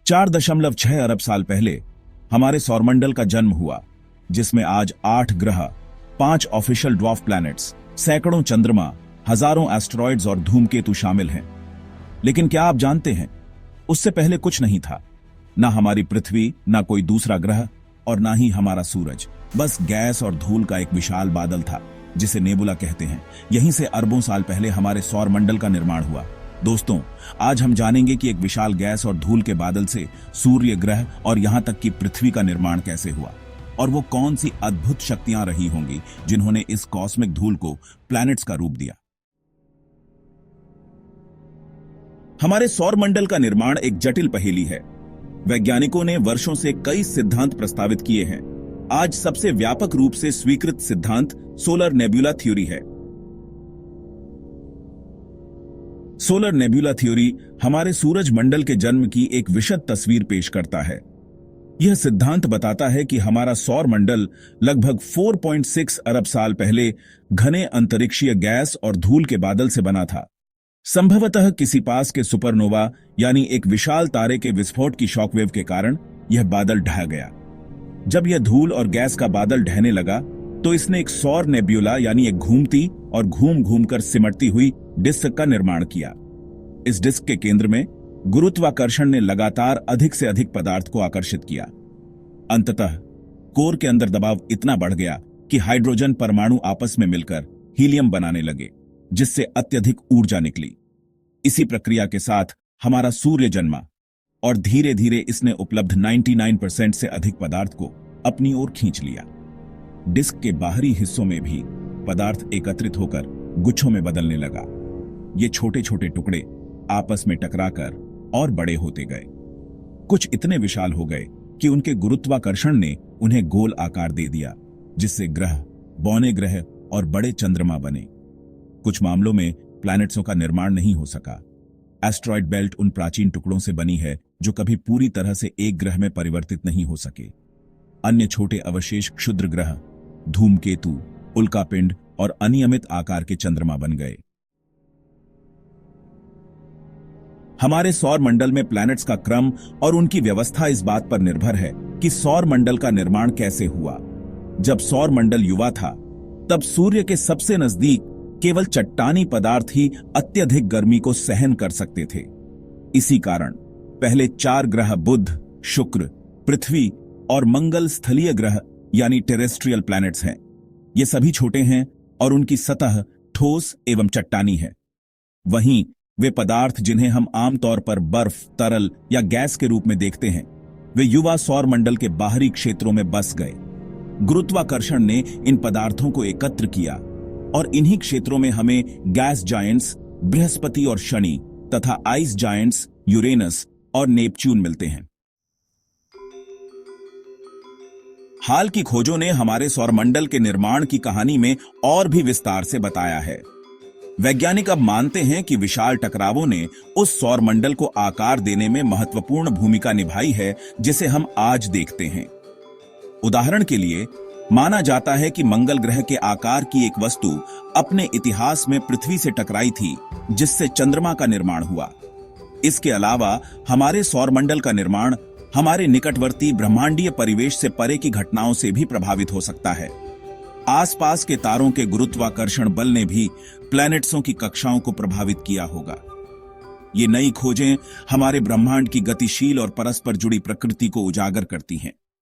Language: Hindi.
4.6 अरब साल पहले हमारे सौरमंडल का जन्म हुआ, जिसमें आज 8 ग्रह, 5 ऑफिशियल ड्वार्फ प्लैनेट्स, सैकड़ों चंद्रमा, हजारों एस्टेरॉइड्स और धूमकेतु शामिल हैं। लेकिन क्या आप जानते हैं, उससे पहले कुछ नहीं था। ना हमारी पृथ्वी, ना कोई दूसरा ग्रह और ना ही हमारा सूरज। बस गैस और धूल का एक विशाल बादल था, जिसे नेबुला कहते हैं। यहीं से अरबों साल पहले हमारे सौरमंडल का निर्माण हुआ। दोस्तों, आज हम जानेंगे कि एक विशाल गैस और धूल के बादल से सूर्य, ग्रह और यहां तक कि पृथ्वी का निर्माण कैसे हुआ, और वो कौन सी अद्भुत शक्तियां रही होंगी जिन्होंने इस कॉस्मिक धूल को प्लैनेट्स का रूप दिया। हमारे सौरमंडल का निर्माण एक जटिल पहेली है। वैज्ञानिकों ने वर्षों से कई सिद्धांत प्रस्तावित किए हैं। आज सबसे व्यापक रूप से स्वीकृत सिद्धांत सोलर नेबुला थ्योरी है। सोलर नेबुला थ्योरी हमारे सूरज मंडल के जन्म की एक विशद तस्वीर पेश करता है। यह सिद्धांत बताता है कि हमारा सौर मंडल लगभग 4.6 अरब साल पहले घने अंतरिक्षीय गैस और धूल के बादल से बना था। संभवतः किसी पास के सुपरनोवा यानी एक विशाल तारे के विस्फोट की शॉकवेव के कारण यह बादल ढह गया। जब यह धूल और गैस का बादल ढहने लगा तो इसने एक सौर नेब्यूला यानी एक घूमती और घूम घूम कर सिमटती हुई डिस्क का निर्माण किया। इस डिस्क के केंद्र में गुरुत्वाकर्षण ने लगातार अधिक से अधिक पदार्थ को आकर्षित किया। अंततः कोर के अंदर दबाव इतना बढ़ गया कि हाइड्रोजन परमाणु आपस में मिलकर हीलियम बनाने लगे, जिससे अत्यधिक ऊर्जा निकली। इसी प्रक्रिया के साथ हमारा सूर्य जन्मा और धीरे धीरे इसने उपलब्ध 99% से अधिक पदार्थ को अपनी ओर खींच लिया। डिस्क के बाहरी हिस्सों में भी पदार्थ एकत्रित होकर गुच्छों में बदलने लगा। ये छोटे छोटे टुकड़े आपस में टकराकर और बड़े होते गए। कुछ इतने विशाल हो गए कि उनके गुरुत्वाकर्षण ने उन्हें गोल आकार दे दिया, जिससे ग्रह, बौने ग्रह और बड़े चंद्रमा बने। कुछ मामलों में प्लैनेट्सों का निर्माण नहीं हो सका। एस्टेरॉयड बेल्ट उन प्राचीन टुकड़ों से बनी है जो कभी पूरी तरह से एक ग्रह में परिवर्तित नहीं हो सके। अन्य छोटे अवशेष क्षुद्र ग्रह, धूमकेतु, उल्कापिंड और अनियमित आकार के चंद्रमा बन गए। हमारे सौर मंडल में प्लैनेट्स का क्रम और उनकी व्यवस्था इस बात पर निर्भर है कि सौर मंडल का निर्माण कैसे हुआ। जब सौर मंडल युवा था, तब सूर्य के सबसे नजदीक केवल चट्टानी पदार्थ ही अत्यधिक गर्मी को सहन कर सकते थे। इसी कारण पहले 4 ग्रह बुध, शुक्र, पृथ्वी और मंगल स्थलीय ग्रह यानी टेरेस्ट्रियल प्लैनेट्स हैं। ये सभी छोटे हैं और उनकी सतह ठोस एवं चट्टानी है। वहीं वे पदार्थ जिन्हें हम आमतौर पर बर्फ, तरल या गैस के रूप में देखते हैं, वे युवा सौर मंडल के बाहरी क्षेत्रों में बस गए। गुरुत्वाकर्षण ने इन पदार्थों को एकत्र किया और इन्हीं क्षेत्रों में हमें गैस जायंट्स बृहस्पति और शनि तथा आइस जायंट्स यूरेनस और नेपच्यून मिलते हैं। हाल की खोजों ने हमारे सौरमंडल के निर्माण की कहानी में और भी विस्तार से बताया है। वैज्ञानिक अब मानते हैं कि विशाल टकरावों ने उस सौरमंडल को आकार देने में महत्वपूर्ण भूमिका निभाई है जिसे हम आज देखते हैं। उदाहरण के लिए, माना जाता है कि मंगल ग्रह के आकार की एक वस्तु अपने इतिहास में पृथ्वी से टकराई थी, जिससे चंद्रमा का निर्माण हुआ। इसके अलावा हमारे सौरमंडल का निर्माण हमारे निकटवर्ती ब्रह्मांडीय परिवेश से परे की घटनाओं से भी प्रभावित हो सकता है। आसपास के तारों के गुरुत्वाकर्षण बल ने भी प्लैनेट्सों की कक्षाओं को प्रभावित किया होगा। ये नई खोजें हमारे ब्रह्मांड की गतिशील और परस्पर जुड़ी प्रकृति को उजागर करती हैं।